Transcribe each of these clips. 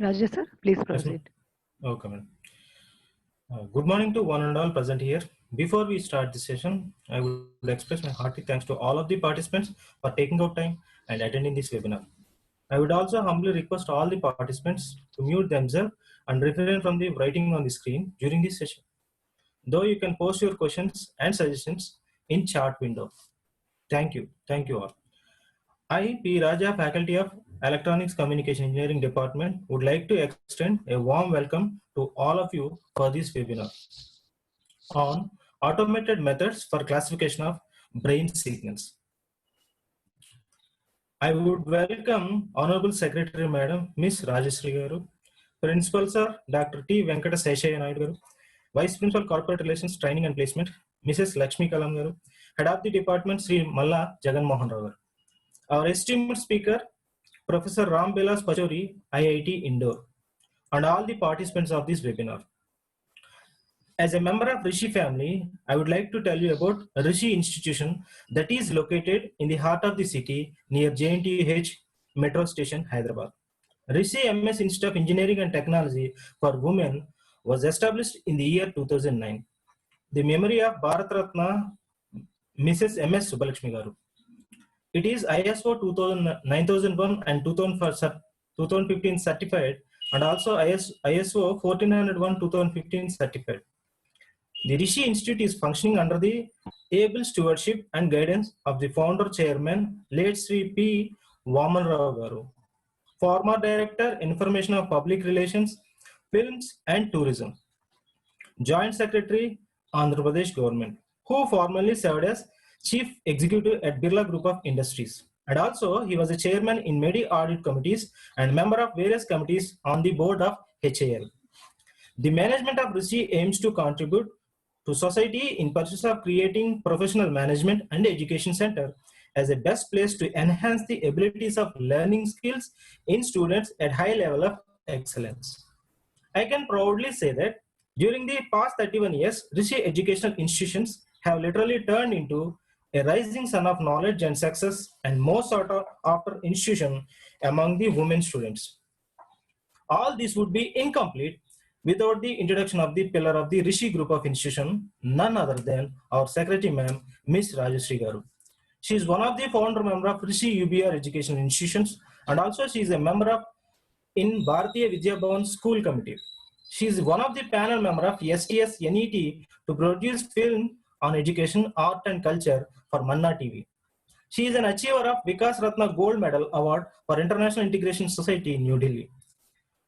Rajesh sir, please Yes, ma'am. proceed. Okay, ma'am. Good morning to one and all present here. Before we start this session, I would express my hearty thanks to all of the participants for taking out time and attending this webinar. I would also humbly request all the participants to mute themselves and refrain from the writing on the screen during this session. Though you can post your questions and suggestions in chat window. Thank you. Thank you all. I, P. Raja, Faculty of Electronics Communication Engineering Department, would like to extend a warm welcome to all of you for this webinar on automated methods for classification of brain signals. I would welcome Honorable Secretary Madam Ms. Rajeshri Garu, Principal Sir Dr. Venkata Seshaiah Garu, Vice Principal Corporate Relations Training and Placement Mrs. Lakshmi Kalam Garu, Head of the Department Sri Malla Jagan Mohan Rao Garu. Our esteemed speaker Professor Bilas Pachori, IIT Indore, and all the participants of this webinar. As a member of Rishi family, I would like to tell you about Rishi Institution that is located in the heart of the city near JNTUH Metro Station, Hyderabad. Rishi MS Institute of Engineering and Technology for Women was established in the year 2009. The memory of Bharat Ratna Mrs. MS Subbalakshmi Garu. It is ISO 9001 and 2015 certified and also ISO 1401 2015 certified. The Rishi Institute is functioning under the able stewardship and guidance of the founder chairman, late Sri P. Vaman Rao Garu, former director, Information of Public Relations, Films and Tourism, Joint Secretary, Andhra Pradesh Government, who formerly served as Chief Executive at Birla Group of Industries. And also, he was a chairman in many audit committees and member of various committees on the board of HAL. The management of Rishi aims to contribute to society in pursuit of creating professional management and education center as a best place to enhance the abilities of learning skills in students at high level of excellence. I can proudly say that during the past 31 years, Rishi educational institutions have literally turned into a rising sun of knowledge and success and most sought after institution among the women students. All this would be incomplete without the introduction of the pillar of the Rishi group of institution, none other than our secretary ma'am, Ms. Rajeshri Garu. She is one of the founder member of Rishi UBR educational institutions and also she is a member of in Bharatiya Vidya Bhavan School Committee. She is one of the panel member of STS NET to produce film on education, art and culture for Manna TV. She is an achiever of Vikas Ratna Gold Medal Award for International Integration Society in New Delhi.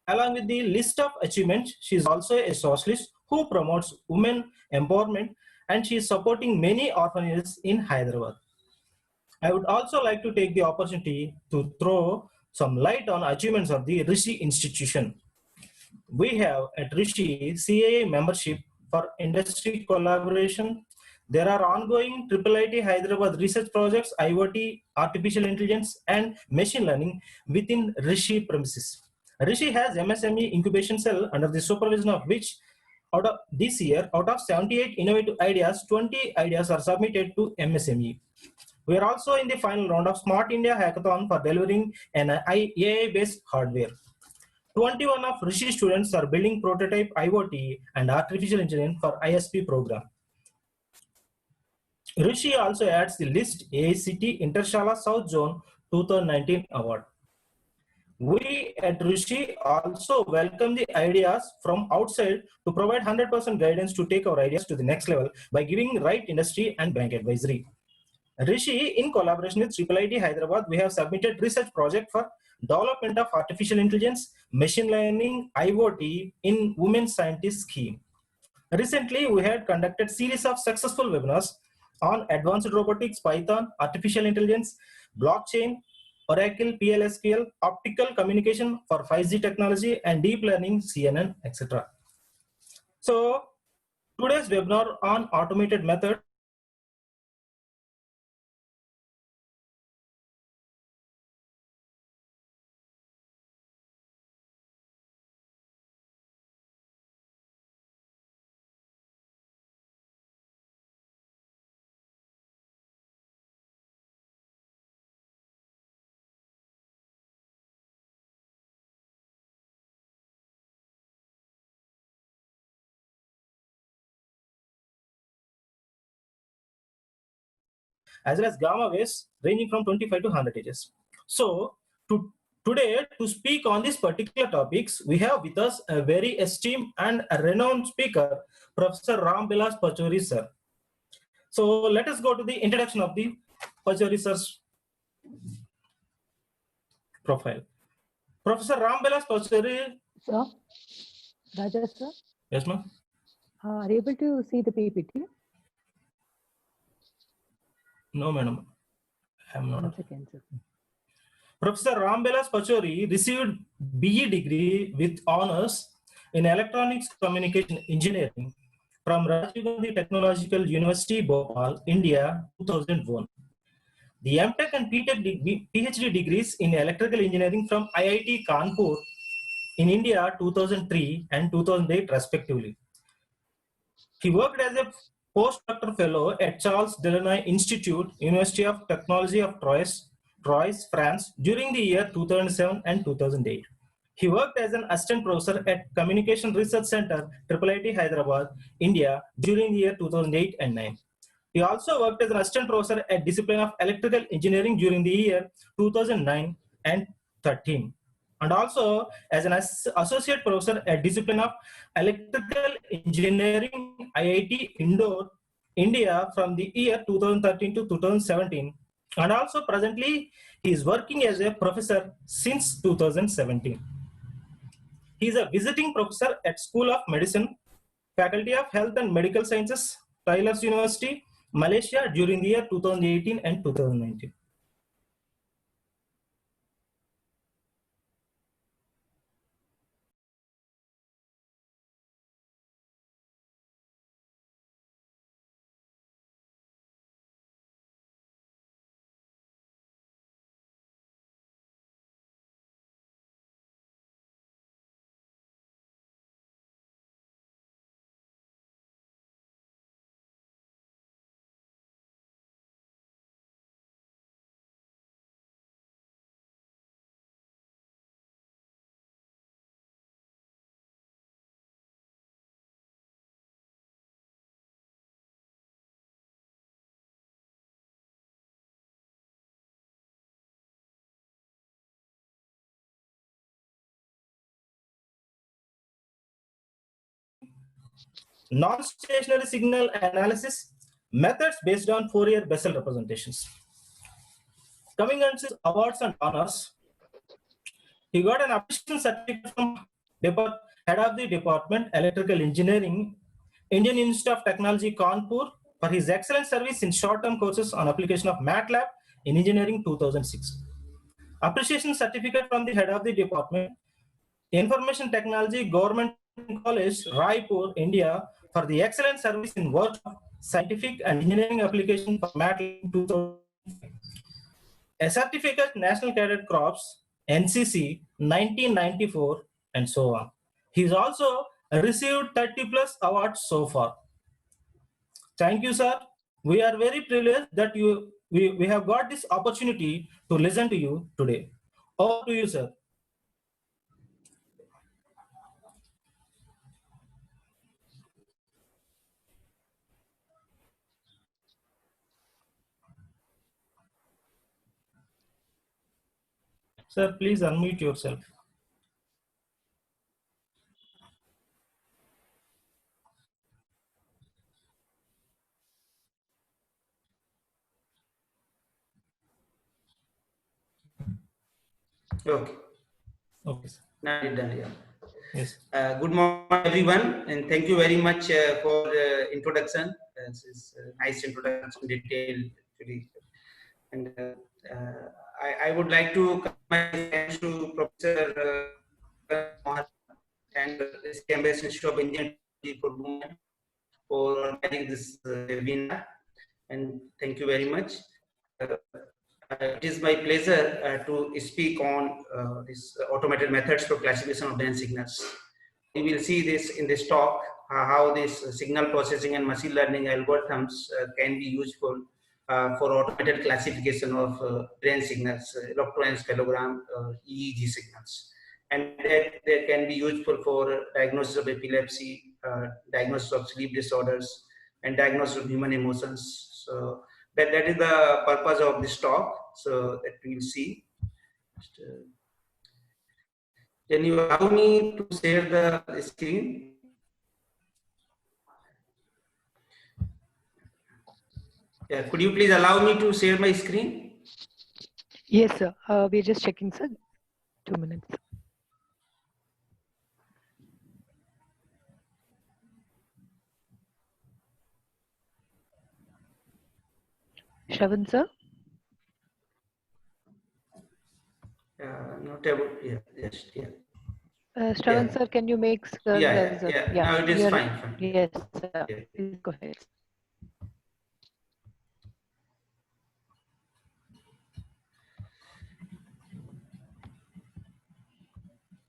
Along with the list of achievements, she is also a socialist who promotes women empowerment and she is supporting many orphanages in Hyderabad. I would also like to take the opportunity to throw some light on achievements of the Rishi institution. We have at Rishi CAA membership for industry collaboration. There are ongoing IIT Hyderabad research projects, IoT, artificial intelligence, and machine learning within Rishi premises. Rishi has MSME incubation cell under the supervision of which out of this year, out of 78 innovative ideas, 20 ideas are submitted to MSME. We are also in the final round of Smart India Hackathon for delivering an AI-based hardware. 21 of Rishi students are building prototype IoT and artificial engineering for ISP program. Rishi also adds the list AICT Intershala South Zone 2019 award. We at Rishi also welcome the ideas from outside to provide 100% guidance to take our ideas to the next level by giving right industry and bank advisory. Rishi, in collaboration with IIT Hyderabad, we have submitted research project for development of artificial intelligence, machine learning, IoT in Women Scientists scheme. Recently, we had conducted series of successful webinars on advanced robotics, Python, artificial intelligence, blockchain, Oracle, PLSQL, optical communication for 5G technology, and deep learning, CNN, etc. So, today's webinar on automated method as well as gamma waves ranging from 25 to 100 Hz. So today, to speak on these particular topics, we have with us a very esteemed and a renowned speaker, Professor Bilas Pachori sir. So let us go to the introduction of the Pachori sir's profile. Professor Bilas Pachori. Sir, Raja sir. Yes, ma'am. Are you able to see the PPT? No, madam. I am not. 1 second, sir. Professor Bilas Pachori received BE degree with honors in Electronics Communication Engineering from Rajiv Gandhi Technological University, Bhopal, India, 2001. The MTech and PhD degrees in Electrical Engineering from IIT Kanpur in India, 2003 and 2008 respectively. He worked as a postdoctoral fellow at Charles Delaunay Institute, University of Technology of Troyes, France, during the year 2007 and 2008. He worked as an assistant professor at Communication Research Center, IIT Hyderabad, India, during the year 2008 and 9. He also worked as an assistant professor at discipline of electrical engineering during the year 2009 and 13, and also as an associate professor at discipline of electrical engineering IIT Indore, India from the year 2013 to 2017, and also presently he is working as a professor since 2017. He is a visiting professor at School of Medicine, Faculty of Health and Medical Sciences, Tyler's University, Malaysia during the year 2018 and 2019. Non-stationary signal analysis methods based on Fourier Bessel representations. Coming on to awards and honors, he got an appreciation certificate from head of the department Electrical Engineering, Indian Institute of Technology, Kanpur, for his excellent service in short-term courses on application of MATLAB in engineering 2006. Appreciation certificate from the head of the department, Information Technology, Government College, Raipur, India, for the excellent service in work of scientific and engineering application for MATLAB 2005. A certificate, National Cadet Corps, NCC, 1994, and so on. He's also received 30 plus awards so far. Thank you, sir. We are very privileged that we have got this opportunity to listen to you today. Over to you, sir. Sir, please unmute yourself. Okay. Okay, sir. Now you're done, yeah. Yes. Good morning, everyone, and thank you very much for the introduction. This is a nice introduction, detailed, actually. And I would like to come my thanks to Professor and the Cambridge Institute of Engineering for Women for organizing this webinar. And thank you very much. It is my pleasure to speak on this automated methods for classification of dance signals. We will see this in this talk, how this signal processing and machine learning algorithms can be useful for automated classification of brain signals, electroencephalogram, EEG signals. And that can be useful for diagnosis of epilepsy, diagnosis of sleep disorders, and diagnosis of human emotions. So That is the purpose of this talk. So that we will see. Can you allow me to share the screen? Yeah, could you please allow me to share my screen? Yes, sir. We're just checking, sir. 2 minutes. Shravan, sir? Not able. Yeah, yes, yeah. Shravan, Yeah. sir, can you make sir Yeah, as a, yeah. Now it is you're- fine. Yes, sir. Yeah. Please go ahead.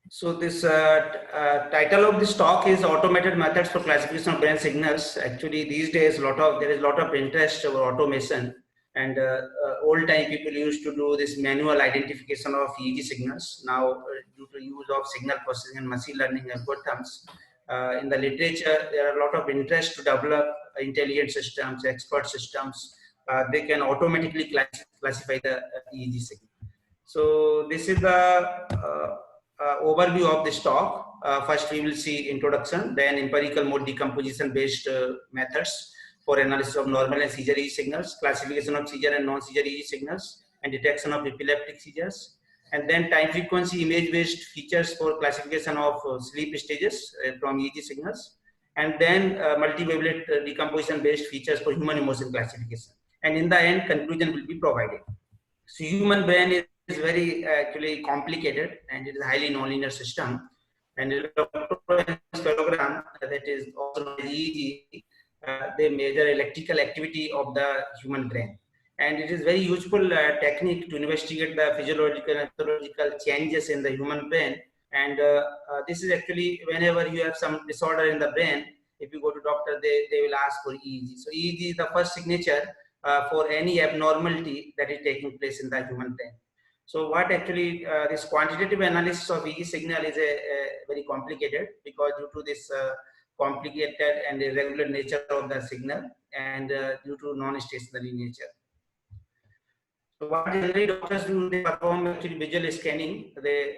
So this title of this talk is automated methods for classification of brain signals. Actually, these days there is a lot of interest over automation, and old time people used to do this manual identification of EEG signals. Now, due to use of signal processing and machine learning algorithms, in the literature there are a lot of interest to develop intelligent systems, expert systems. They can automatically classify the EEG signal. So this is the overview of this talk. First we will see introduction, then empirical mode decomposition based methods for analysis of normal and seizure EEG signals, classification of seizure and non-seizure EEG signals, and detection of epileptic seizures, and then time frequency image based features for classification of sleep stages from EEG signals, and then multi-wavelength decomposition based features for human emotion classification, and in the end conclusion will be provided. So human brain is very actually complicated, and it is a highly nonlinear system. And electrocardiogram, that is also known as EEG, they measure electrical activity of the human brain. And it is very useful technique to investigate the physiological and pathological changes in the human brain. And this is actually whenever you have some disorder in the brain, if you go to doctor, they will ask for EEG. So EEG is the first signature for any abnormality that is taking place in the human brain. So what actually this quantitative analysis of EEG signal is a very complicated, because due to this complicated and irregular nature of the signal, and due to non-stationary nature. So what generally doctors do, they perform actually visual scanning. They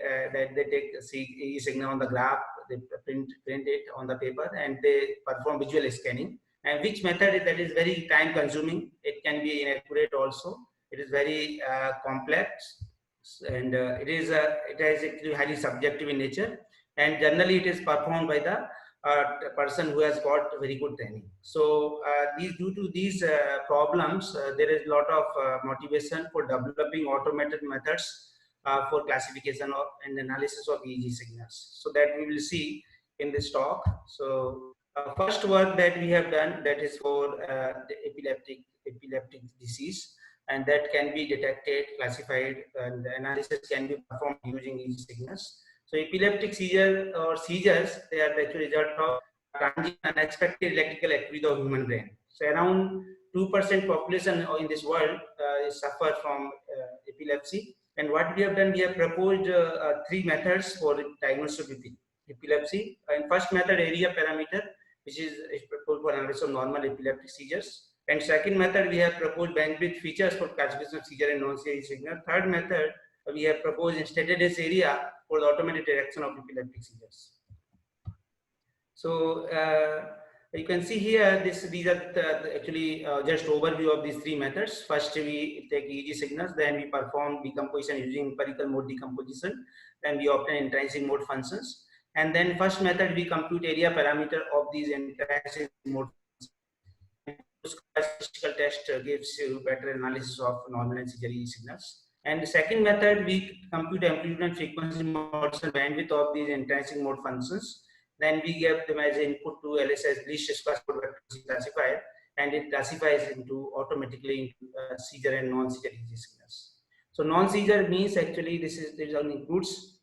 take EEG signal on the graph, they print it on the paper, and they perform visual scanning. And which method that is very time consuming. It can be inaccurate also. It is very complex, and it is actually highly subjective in nature. And generally, it is performed by the person who has got very good training. So due to these problems, there is a lot of motivation for developing automated methods for classification of and analysis of EEG signals. So that we will see in this talk. So first work that we have done, that is for the epileptic disease, and that can be detected, classified, and the analysis can be performed using EEG signals. So epileptic seizure or seizures, they are the actual result of transient unexpected electrical activity of human brain. So around 2% population in this world suffer from epilepsy. And what we have done, we have proposed 3 methods for diagnosis of epilepsy. In first method, area parameter, which is proposed for analysis of normal epileptic seizures. And second method, we have proposed bandwidth features for classification of seizure and non-seizure signal. Third method, we have proposed instantaneous area for the automated detection of epileptic seizures. So you can see here, these are actually just overview of these 3 methods. First, we take EEG signals, then we perform decomposition using empirical mode decomposition, then we obtain intrinsic mode functions, and then first method we compute area parameter of these intrinsic mode functions. Statistical test gives you better analysis of normal and seizure EEG signals. And the second method, we compute amplitude and frequency modes and bandwidth of these intrinsic mode functions. Then we give them as input to LSS least square classifier, and it classifies into automatically into seizure and non-seizure EEG signals. So non-seizure means actually this includes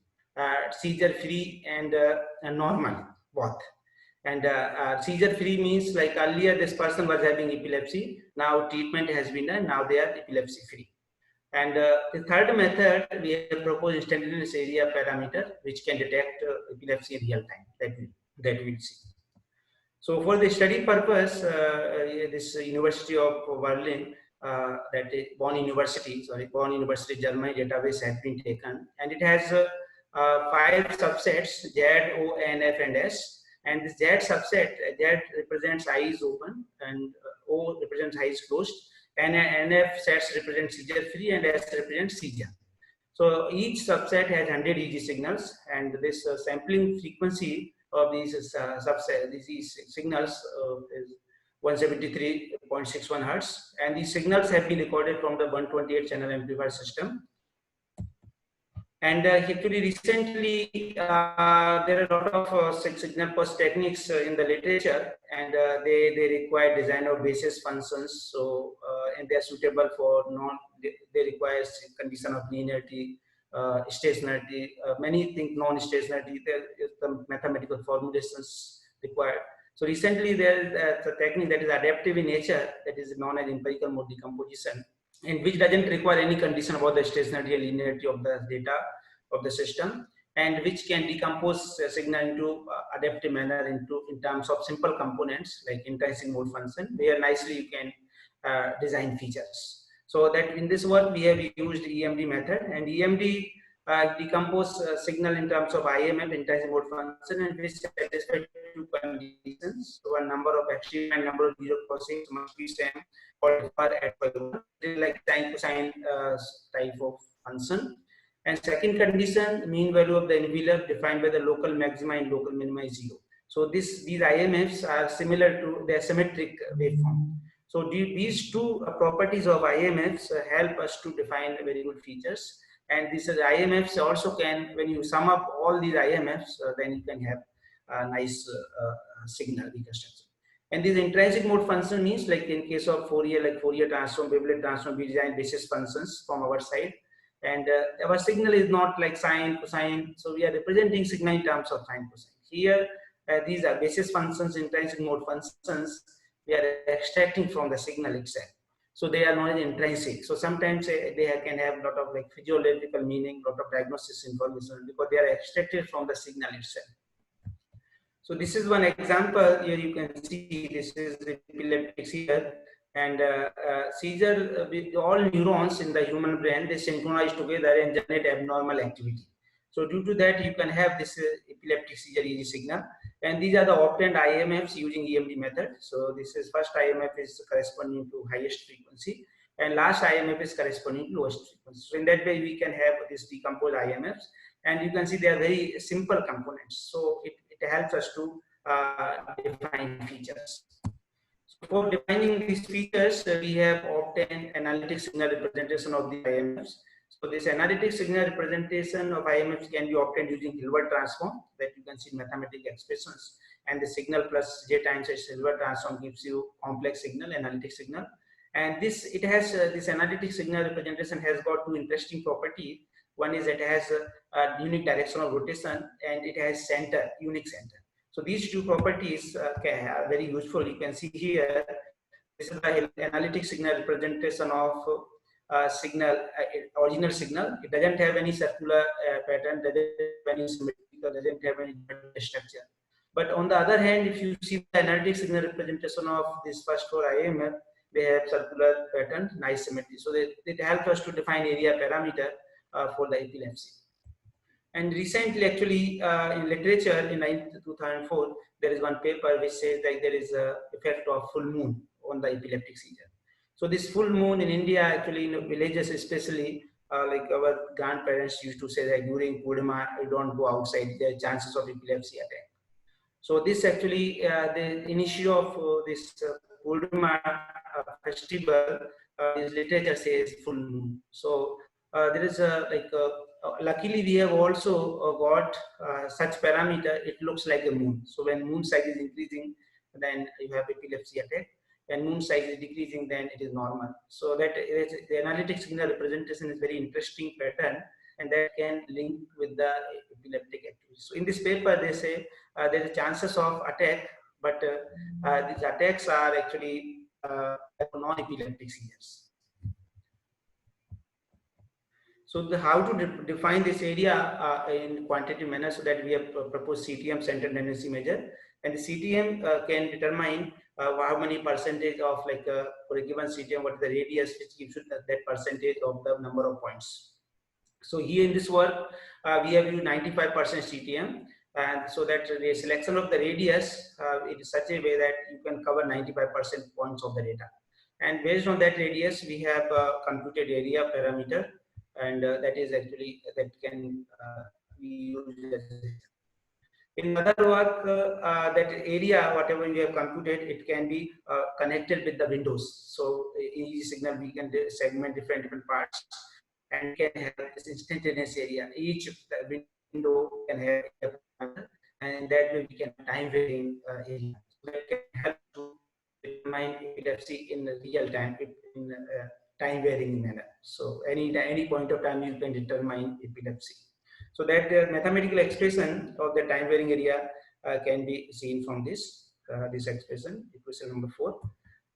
seizure free and normal both. And seizure free means like earlier this person was having epilepsy, now treatment has been done, now they are epilepsy free. And the third method, we have proposed instantaneous area parameter, which can detect epilepsy in real time. That we'll see. So for the study purpose, this University of Berlin that is Bonn University Germany database has been taken, and it has 5 subsets: Z, O, N, F, and S. And this Z subset, Z represents eyes open, and O represents eyes closed, and NF sets represent seizure free, and S represents seizure. So each subset has 100 EG signals, and this sampling frequency of these these signals is 173.61 hertz, and these signals have been recorded from the 128 channel amplifier system. And actually, recently, there are a lot of signal pulse techniques in the literature, and they require design of basis functions. So, and they are suitable for they require condition of linearity, stationarity. Many think non-stationarity. There is the mathematical formulations required. So recently, there is a technique that is adaptive in nature, that is known as empirical mode decomposition, and which doesn't require any condition about the stationarity and linearity of the data of the system, and which can decompose a signal into adaptive manner in terms of simple components like intrinsic mode function, where nicely you can design features. So that in this work we have used EMD method, and EMD decompose signal in terms of IMF, intrinsic mode function, and which satisfies 2 conditions. So a number of extreme and number of zero crossings must be same or differ at like sine cosine type of function. And second condition, mean value of the envelope defined by the local maxima and local minima is 0. So these IMFs are similar to the symmetric waveform. So these 2 properties of IMFs help us to define very good features. And these IMFs also can, when you sum up all these IMFs, then you can have a nice signal reconstruction. And this intrinsic mode function means, like in case of Fourier, like Fourier transform, Wavelet transform, we design basis functions from our side. And our signal is not like sine, cosine. So we are representing signal in terms of sine, cosine. Here, these are basis functions, intrinsic mode functions, we are extracting from the signal itself. So they are not intrinsic. So sometimes they can have a lot of like physiological meaning, lot of diagnosis information, because they are extracted from the signal itself. So this is one example. Here you can see this is the epileptic seizure, and seizure, all neurons in the human brain, they synchronize together and generate abnormal activity. So due to that, you can have this epileptic seizure EEG signal, and these are the obtained IMFs using EMD method. So this is first IMF is corresponding to highest frequency, and last IMF is corresponding to lowest frequency. So in that way, we can have this decomposed IMFs, and you can see they are very simple components. So it helps us to define features. So for defining these features, we have obtained analytic signal representation of the IMFs. So this analytic signal representation of IMFs can be obtained using Hilbert transform, that you can see in mathematical expressions, and the signal plus J times its Hilbert transform gives you complex signal, analytic signal. And this analytic signal representation has got 2 interesting properties. One is it has a unique direction of rotation, and it has center, unique center. So these 2 properties are very useful. You can see here, this is the analytic signal representation of original signal. It doesn't have any circular pattern, doesn't have any symmetrical, doesn't have any structure. But on the other hand, if you see the analytic signal representation of this first 4 IMF, they have circular pattern, nice symmetry. So it helps us to define area parameter for the epilepsy. And recently, actually, in literature in 2004, there is one paper which says that there is a effect of full moon on the epileptic seizure. So this full moon in India, actually in villages especially, like our grandparents used to say that during Purnima, you don't go outside, there are chances of epilepsy attack. So this actually, the initiative of this Purnima festival, this literature says full moon. So there is luckily we have also got such parameter, it looks like a moon. So when moon size is increasing, then you have epilepsy attack. When moon size is decreasing, then it is normal. So that the analytic signal representation is very interesting pattern, and that can link with the epileptic activity. So in this paper, they say there is chances of attack, but these attacks are actually non-epileptic seizures. So how to define this area in quantitative manner, so that we have proposed CTM, central tendency measure, and the CTM can determine how many percentage of like for a given CTM, what is the radius which gives you that percentage of the number of points. So here in this work, we have used 95% CTM, and so that the selection of the radius it is such a way that you can cover 95% points of the data. And based on that radius, we have computed area parameter, and that is actually that can be used as in other work, that area, whatever you have computed, it can be connected with the windows. So in each signal, we can segment different parts and can have this instantaneous area. Each window can have, and that way we can time varying area. So that can help to determine epilepsy in real time, in time varying manner. So any point of time you can determine epilepsy. So that mathematical expression of the time varying area can be seen from this expression, equation number 4.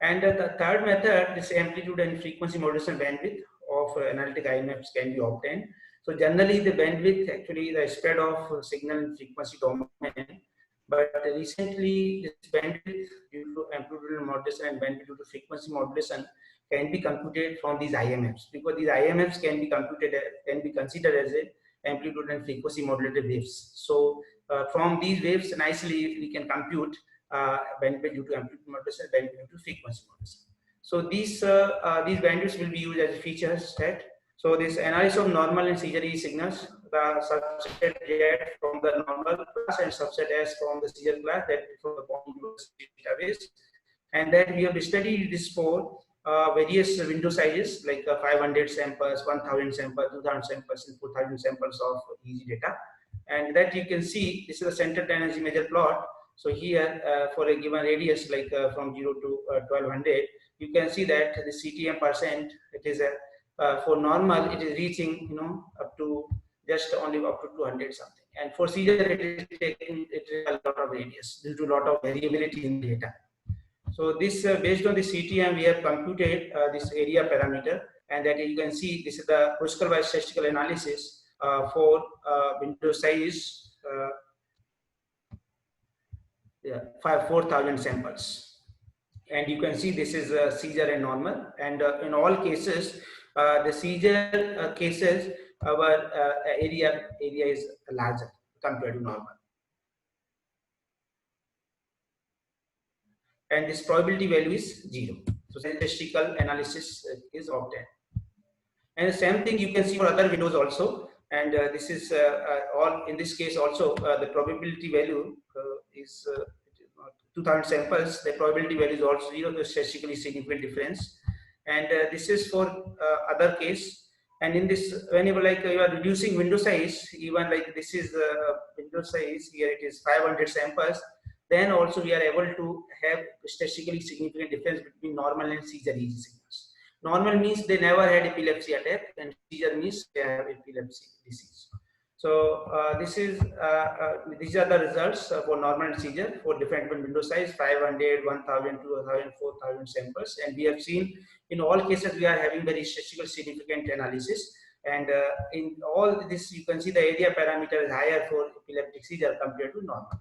And the third method, this amplitude and frequency modulation bandwidth of analytic IMFs can be obtained. So generally the bandwidth, actually the spread of signal and frequency domain, but recently this bandwidth due to amplitude modulation and bandwidth due to frequency modulation can be computed from these IMFs, because these IMFs can be computed, can be considered as a amplitude and frequency modulated waves. So from these waves nicely we can compute bandwidth due to amplitude modulation, bandwidth due to frequency modulation. So these bandwidths will be used as a feature set. So this analysis of normal and seizure signals, the subset Z from the normal class and subset S from the seizure class, that from the database, and then we have studied this for various window sizes like 500 samples, 1000 samples, 2000 samples, and 4000 samples of EEG data. And that you can see, this is a center energy measure plot. So here for a given radius like from 0 to 1200, you can see that the CTM percent, it is for normal it is reaching up to just only up to 200 something, and for seizure it is taking a lot of radius due to a lot of variability in data. So this based on the CTM we have computed this area parameter, and that you can see this is the Kruskal by statistical analysis for window size 4,000 samples. And you can see this is seizure and normal, and in all cases the seizure cases our area is larger compared to normal, and this probability value is 0. So statistical analysis is obtained, and the same thing you can see for other windows also. And this is all in this case also the probability value is 2000 samples, the probability value is also 0, the statistically significant difference. And this is for other case. And in this, whenever like you are reducing window size, even like this is the window size, here it is 500 samples, then also we are able to have statistically significant difference between normal and seizure EEG signals. Normal means they never had epilepsy attack, and seizure means they have epilepsy disease. So these are the results for normal and seizure for different window size 500, 1000, 2000, 4000 samples, and we have seen in all cases we are having very statistically significant analysis. And in all this you can see the area parameter is higher for epileptic seizure compared to normal.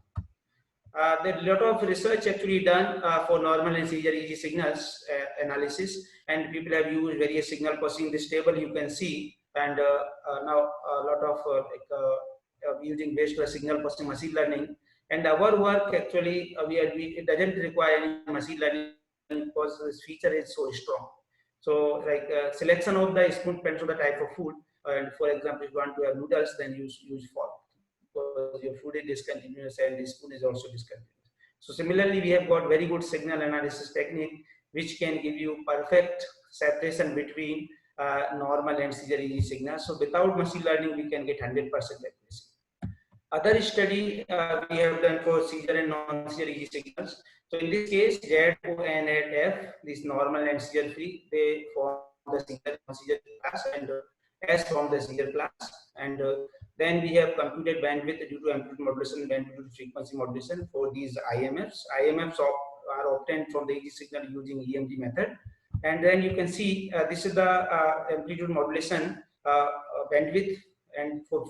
There are a lot of research actually done for normal and seizure EEG signals analysis, and people have used various signal processing. In this table you can see, and now a lot of using based on signal processing machine learning. And our work actually it doesn't require any machine learning because this feature is so strong. So like selection of the spoon depends on the type of food, and for example if you want to have noodles, then use fork, because your food is discontinuous and the spoon is also discontinuous. So similarly we have got very good signal analysis technique which can give you perfect separation between normal and seizure EEG signals. So without machine learning we can get 100% accuracy. Other study we have done for seizure and non-seizure EEG signals. So in this case, Z, O, and F, this normal and seizure free, they form the seizure class, and S from the seizure class. And then we have computed bandwidth due to amplitude modulation, bandwidth due to frequency modulation for these IMFs. IMFs are obtained from the EEG signal using EMG method. And then you can see this is the amplitude modulation bandwidth, and for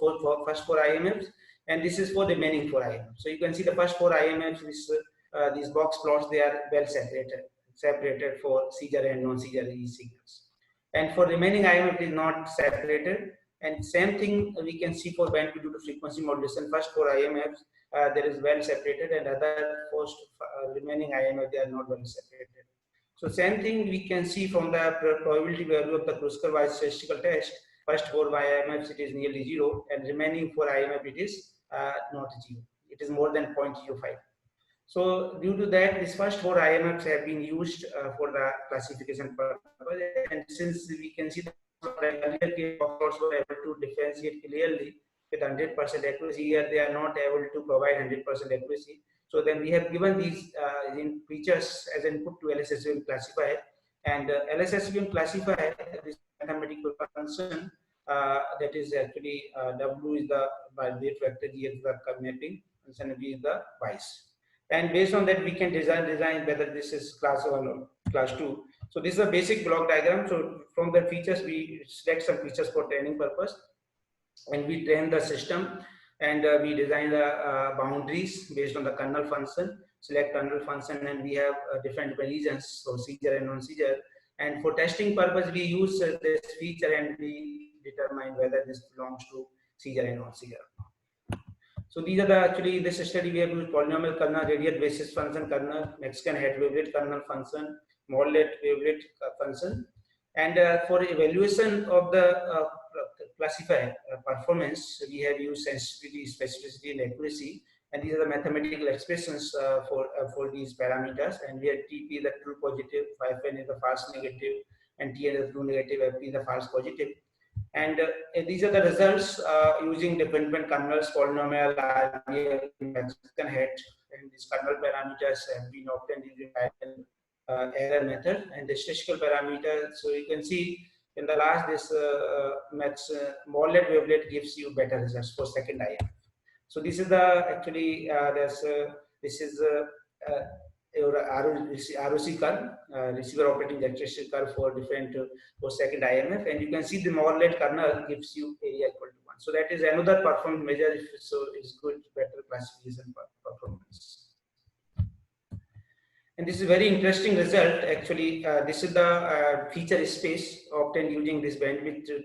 first 4 IMFs, and this is for the remaining 4 IMFs. So you can see the first 4 IMFs, this these box plots, they are well separated for seizure and non-seizure signals. And for remaining IMF, it is not separated. And same thing we can see for band due to frequency modulation. First for IMFs, there is well separated, and other post remaining IMF, they are not well separated. So same thing we can see from the probability value of the Kruskal-Weiss statistical test. First for IMFs it is nearly 0, and remaining for IMF it is not 0. It is more than 0.05. So due to that, these first 4 IMFs have been used for the classification purpose, and since we can see that earlier case doctors were able to differentiate clearly with 100% accuracy, here they are not able to provide 100% accuracy. So then we have given these features as input to LSSVM classifier, and LSSVM classifier, this mathematical function, that is actually W is the weight vector, G is the mapping, and V is the bias. And based on that we can design whether this is class 1 or class 2. So this is a basic block diagram. So from the features we select some features for training purpose, and we train the system, and we design the boundaries based on the kernel function, select kernel function, and we have different regions, so seizure and non-seizure. And for testing purpose we use this feature, and we determine whether this belongs to seizure and non-seizure. So these are the actually this study we have used polynomial kernel, radial basis function kernel, Mexican head wavelet kernel function, modelet wavelet function, and for evaluation of the classifier performance, we have used sensitivity, specificity, and accuracy, and these are the mathematical expressions for these parameters. And we have TP the true positive, N is the false negative, and TN is the true negative, FP is the false positive. And these are the results using different kernels, polynomial, RDL, Mexican head, and these kernel parameters have been obtained using error method, and the statistical parameter. So you can see in the last this modelet wavelet gives you better results for second IM. So this is the actually this is your ROC curve, receiver operating characteristic curve for different for second IMF, and you can see the modelet kernel gives you area equal to 1. So that is another performance measure. So it's good, better classification performance. And this is a very interesting result. Actually, this is the feature space obtained using this bandwidth due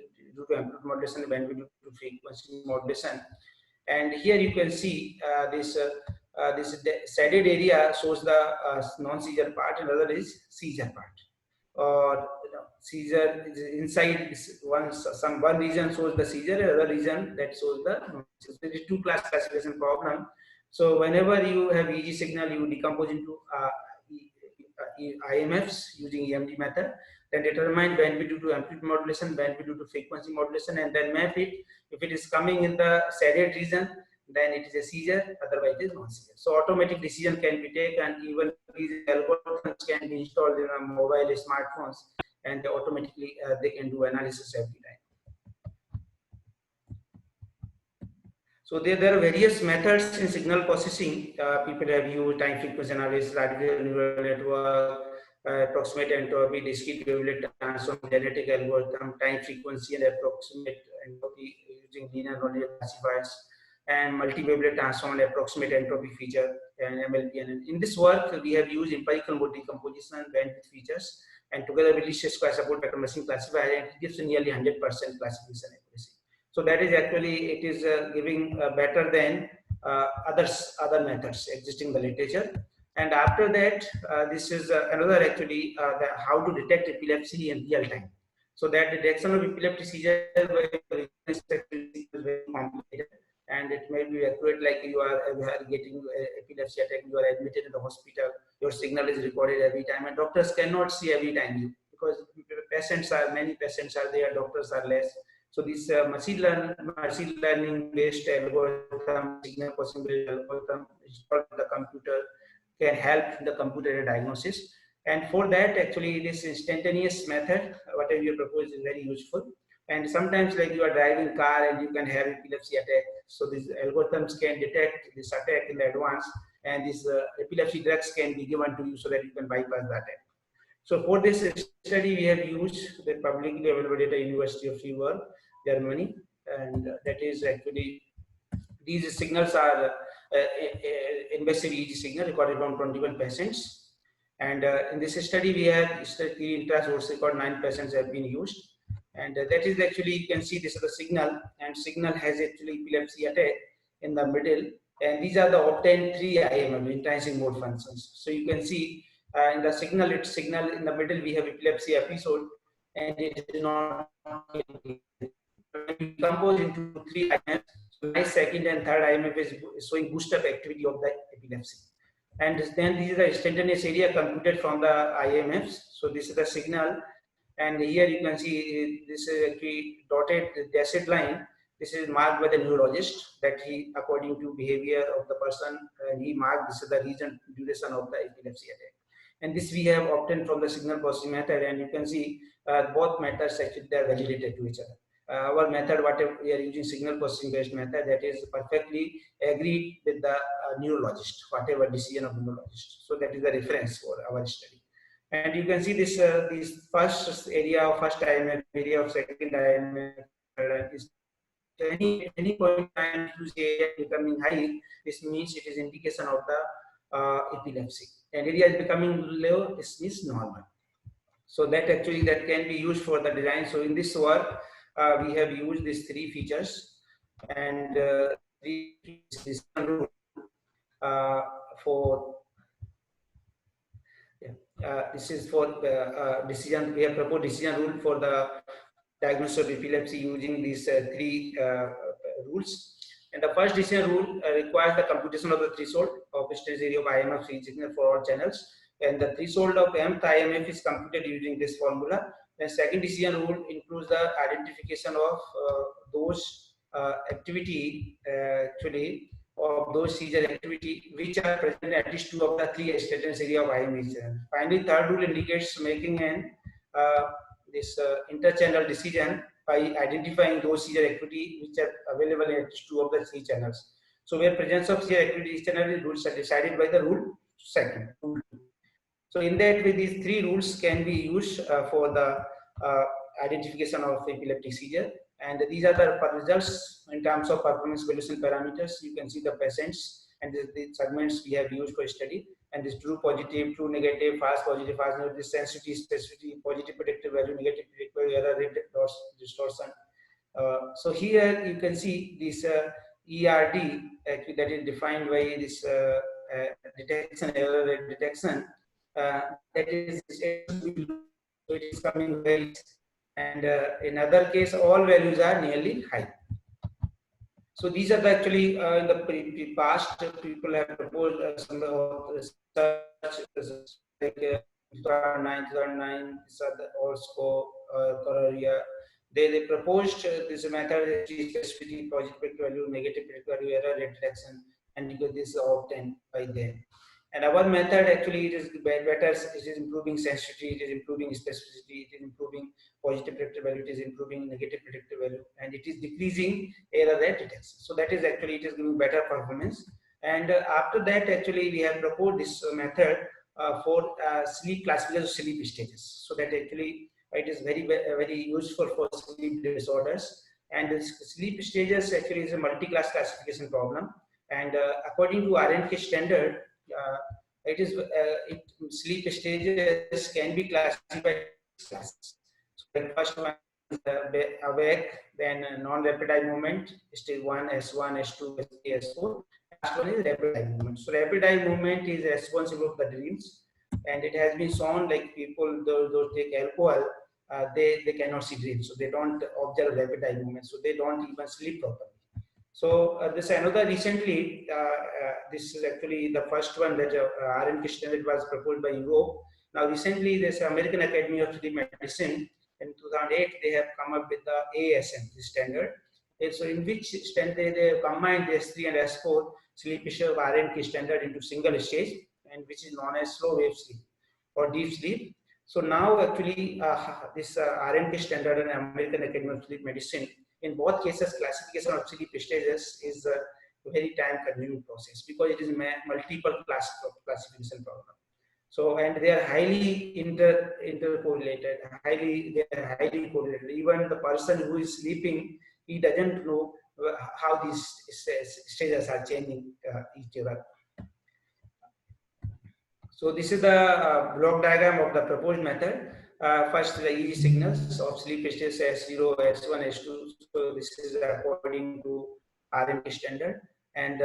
to amplitude modulation, bandwidth due to frequency modulation. And here you can see this shaded area shows the non-seizure part, and other is seizure part. Or seizure is inside this one region shows the seizure, another region that shows the non-seizure. There is two-class classification problem. So whenever you have EEG signal, you decompose into IMFs using EMD method, then determine bandwidth due to amplitude modulation, bandwidth due to frequency modulation, and then map it. If it is coming in the shaded region, then it is a seizure, otherwise it is non-seizure. So automatic decision can be taken, even these algorithms can be installed in a mobile smartphones, and automatically they can do analysis every time. So there are various methods in signal processing. People have used time frequency analysis, artificial neural network, approximate entropy, discrete wavelet transform, genetic algorithm, time frequency and approximate entropy using linear nonlinear classifiers, and multi-wavelet transform and approximate entropy feature, and MLP. And in this work, we have used empirical mode decomposition and bandwidth features, and together with least square support vector machine classifier, it gives nearly 100% classification accuracy. So that is actually, it is giving better than other methods existing in the literature. And after that, this is another actually how to detect epilepsy in real time. So that detection of epileptic seizure is very complicated, and it may be accurate, like you are getting epilepsy attack, you are admitted in the hospital, your signal is recorded every time, and doctors cannot see every time because many patients are there, doctors are less. So this machine learning based algorithm, signal processing algorithm installed in the computer can help the computer diagnosis. And for that, actually, this instantaneous method, whatever you propose, is very useful. And sometimes, like you are driving car and you can have epilepsy attack. So these algorithms can detect this attack in advance, and these epilepsy drugs can be given to you so that you can bypass the attack. So for this study, we have used the publicly available data, University of Freiburg, Germany, and that is actually, these signals are invasive EEG signal recorded from 21 patients. And in this study, we have intra-source record 9 patients have been used. And that is actually, you can see this is the signal, and signal has actually epilepsy attack in the middle. And these are the obtained 3 IMF, intrinsic mode functions. So you can see in the signal, it's signal in the middle, we have epilepsy episode, and it is not composed into 3 IMFs. So my second and third IMF is showing boost up activity of the epilepsy. And then this is the instantaneous area computed from the IMFs. So this is the signal. And here you can see this is actually dotted dashed line. This is marked by the neurologist that he, according to behavior of the person, he marked this is the region duration of the epilepsy attack. And this we have obtained from the signal processing method. And you can see both methods actually they are validated to each other. Our method, whatever we are using, signal processing based method, that is perfectly agreed with the neurologist, whatever decision of neurologist. So that is the reference for our study. And you can see this first area of first IMF, area of second IMF is any point in time you see area becoming high. This means it is indication of the epilepsy. And area is becoming low. This is normal. So that actually that can be used for the design. So in this work, we have used these 3 features, and this rule for this is for the decision. We have proposed decision rule for the diagnosis of epilepsy using these 3 rules. And the first decision rule requires the computation of the threshold of stage area of IMF signal for all channels. And the threshold of mth IMF is computed using this formula. The second decision rule includes the identification of those activity actually of those seizure activity which are present at least 2 of the 3 instantaneous area of IMF. Finally, third rule indicates making an this interchannel decision by identifying those seizure activity which are available in at least 2 of the 3 channels. So where presence of seizure activity channel rules are decided by the rule second. So in that way, these 3 rules can be used for the identification of epileptic seizure. And these are the results in terms of performance evaluation parameters. You can see the patients and the segments we have used for study. And this true positive, true negative, fast positive, fast negative, this sensitivity, specificity, positive predictive value, negative predictive value, error rate distortion. So here you can see this ERD actually that is defined by this detection, error rate detection. That is, so it is coming very, and in other case all values are nearly high. So these are actually in the past people have proposed some research like 2009, these are the also Korea. They proposed this method, specificity, positive predictive value, negative predictive value, error rate detection, and because this is obtained by them. And our method actually it is better, it is improving sensitivity, it is improving specificity, it is improving positive predictive value, it is improving negative predictive value, and it is decreasing error rate detection. So that is actually it is giving better performance. And after that actually we have proposed this method for sleep classification of sleep stages. So that actually it is very useful for sleep disorders. And this sleep stages actually is a multi-class classification problem. And according to RNK standard, it is sleep stages can be classified as classes. So the first one is awake, then non-rapid eye movement, stage 1, S1, S2, S3, S4. Last one is rapid eye movement. So rapid eye movement is responsible for the dreams, and it has been shown like people those take alcohol, they cannot see dreams, so they don't observe rapid eye movement, so they don't even sleep properly. So this another recently, this is actually the first one that RNK standard was proposed by Europe. Now recently, this American Academy of Sleep Medicine in 2008 they have come up with the ASM standard. And so in which standard they combined the S3 and S4 sleep issue of RNK standard into single stage, and which is known as slow wave sleep or deep sleep. So now actually this RNK standard and American Academy of Sleep Medicine, in both cases classification of sleep stages is a very time consuming process because it is multiple classification problem. So and they are highly intercorrelated, they are highly correlated. Even the person who is sleeping, he doesn't know how these stages are changing each other. So this is the block diagram of the proposed method. First, the EEG signals of sleep stages S0, S1, S2. So this is according to RMK standard. And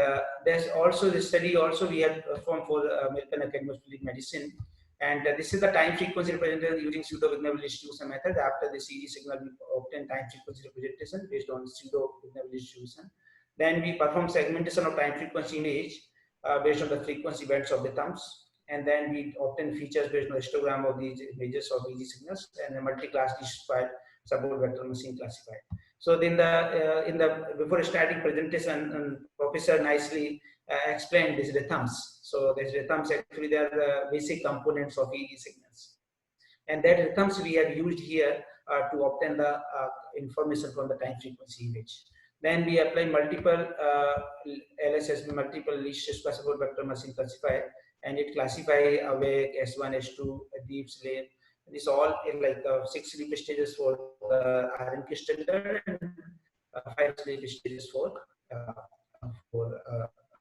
there's also the study also we have performed for the American Academy of Sleep Medicine. And this is the time frequency representation using pseudo-Vignable distribution method. After the EEG signal, we obtain time frequency representation based on pseudo-Vignable distribution. Then we perform segmentation of time frequency image based on the frequency bands of the terms. And then we obtain features based on the histogram of these images of EEG signals and a multi-class distributed support vector machine classified. So then before starting presentation, professor nicely explained these rhythms. So these rhythms actually they are the basic components of EEG signals, and that rhythms we have used here to obtain the information from the time frequency image. Then we apply multiple LSS, multiple least square support vector machine classifier, and it classify awake, S1, S2, deep sleep. This all in like 6 sleep stages for the RMK standard and 5 sleep stages for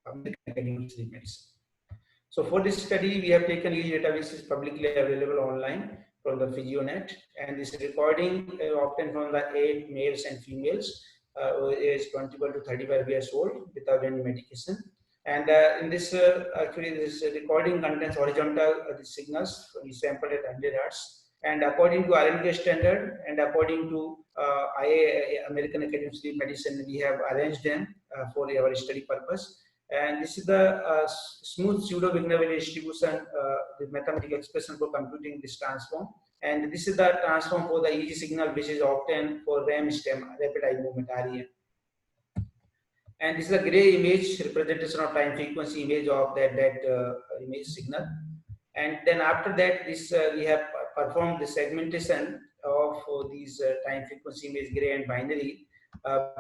American Academy of Sleep Medicine. So for this study, we have taken EEG databases publicly available online from the PhysioNet, and this recording obtained from the 8 males and females age 21 to 35 years old without any medication. And in this, actually, this recording contains horizontal signals. We sampled at 100 Hz. And according to RMK standard and according to American Academy of Sleep Medicine, we have arranged them for our study purpose. And this is the smooth pseudo-Vignable distribution, the mathematical expression for computing this transform. And this is the transform for the EEG signal which is obtained for REM stem, rapid eye movement, REM. And this is a gray image representation of time frequency image of that image signal. And then after that, this we have performed the segmentation of these time frequency image gray and binary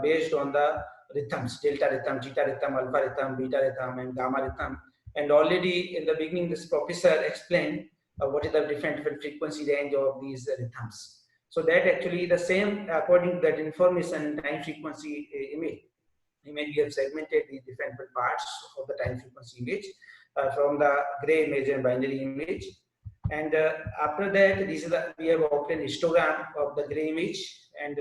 based on the rhythms, delta rhythm, theta rhythm, alpha rhythm, beta rhythm, and gamma rhythm. And already in the beginning, this professor explained what is the different frequency range of these rhythms. So that actually the same according to that information time frequency image we have segmented the different parts of the time frequency image from the gray image and binary image. And after that, we have obtained histogram of the gray image, and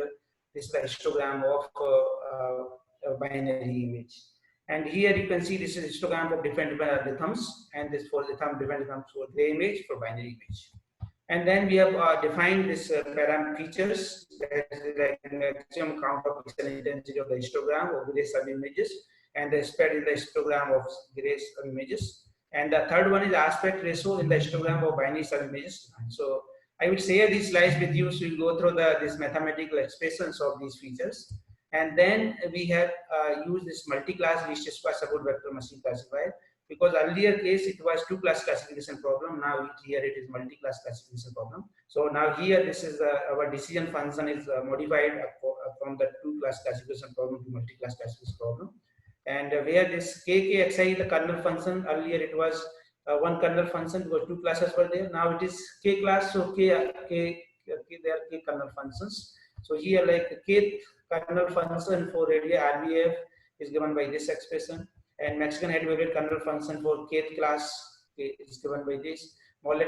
this is the histogram of binary image. And here you can see this is histogram of different rhythms, and this for different rhythms for gray image, for binary image. And then we have defined this parameter features, that is like maximum count of pixel intensity of the histogram of gray sub images, and the spread in the histogram of gray sub images. And the third one is aspect ratio in the histogram of binary sub images. So I will share these slides with you, so you go through these mathematical expressions of these features. And then we have used this multi-class least square support vector machine classifier. Because earlier case it was 2-class classification problem, now here it is multi-class classification problem. So now here this is our decision function is modified from the 2-class classification problem to multi-class classification problem. And where this KKXI is the kernel function, earlier it was one kernel function because 2 classes were there. Now it is K class, so there are K kernel functions. So here like K kernel function for RBF is given by this expression. And Mexican head weighted kernel function for kth class is given by this. Mollet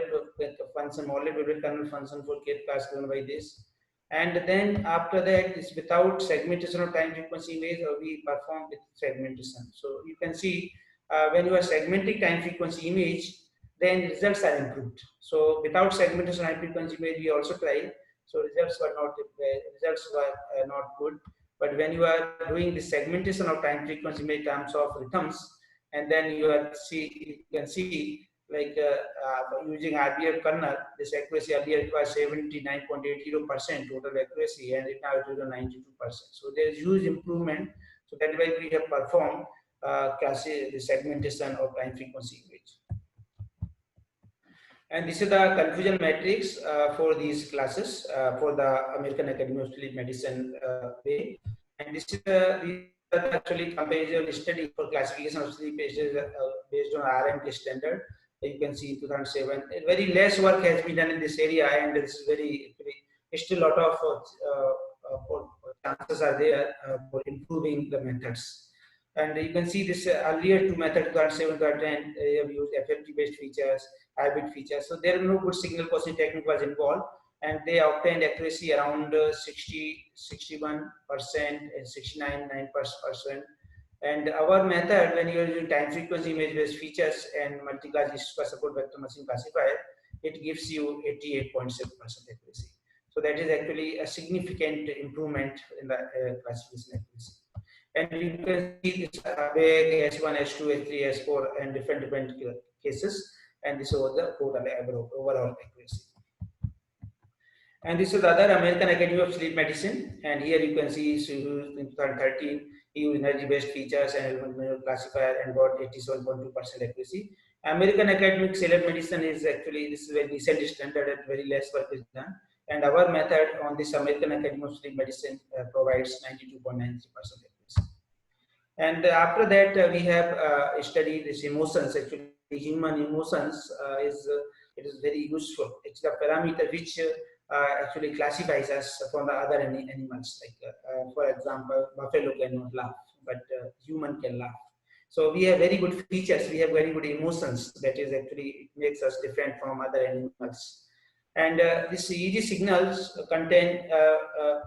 function, Mollet weighted kernel function for kth class given by this. And then after that is without segmentation of time frequency image, we perform with segmentation. So you can see when you are segmenting time frequency image, then results are improved. So without segmentation time frequency image, we also tried. So results were not good. But when you are doing the segmentation of time frequency in terms of rhythms, and then you can see like using RBF kernel, this accuracy earlier it was 79.80% total accuracy, and now it is 92%. So there is huge improvement. So that way we have performed the segmentation of time frequency image. And this is the confusion matrix for these classes for the American Academy of Sleep Medicine way. And this is actually comparison study for classification of sleep stages based on RMK standard. You can see in 2007. Very less work has been done in this area, and this is still a lot of chances are there for improving the methods. And you can see this earlier two methods, 2007, 2010, have used FFT-based features, hybrid features. So there are no good signal processing technique was involved, and they obtained accuracy around 60, 61%, and 69.9%. And our method, when you are using time frequency image-based features and multi-class least square support vector machine classifier, it gives you 88.7% accuracy. So that is actually a significant improvement in the classification accuracy. And you can see this big S1, S2, S3, S4, and different cases. And this is the total overall accuracy. And this is the other American Academy of Sleep Medicine. And here you can see so in 2013, he used energy-based features and element classifier and got 87.2% accuracy. American Academic Sleep Medicine is actually, this is very recent standard and very less work is done. And our method on this American Academy of Sleep Medicine provides 92.93% accuracy. And after that, we have studied this emotions. Actually, human emotions it is very useful. It's the parameter which actually classifies us from the other animals. Like, for example, buffalo cannot laugh, but human can laugh. So we have very good features. We have very good emotions. That is actually it makes us different from other animals. And these EEG signals contain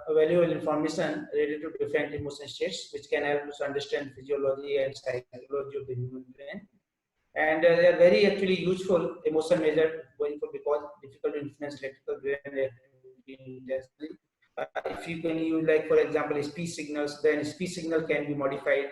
valuable information related to different emotion states, which can help us understand physiology and psychology of the human brain. And they are very actually useful emotion measure going for because difficult to influence electrical brain activity intensely. If you can use, like for example, speech signals, then speech signal can be modified.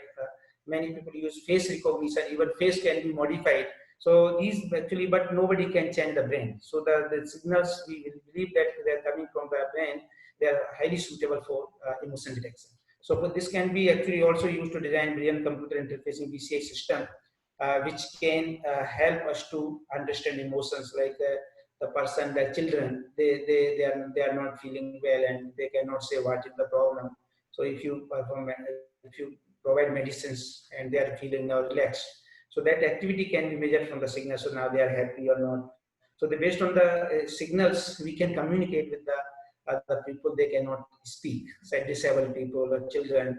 Many people use face recognition, even face can be modified. So these actually, but nobody can change the brain. So the signals, we believe that they are coming from the brain, they are highly suitable for emotion detection. So this can be actually also used to design brain-computer interfacing BCI system, which can help us to understand emotions, like the person, the children, they are not feeling well and they cannot say what is the problem. So if you provide medicines and they are feeling now relaxed, so that activity can be measured from the signal. So now they are happy or not. So based on the signals, we can communicate with the other people. They cannot speak, say disabled people or children.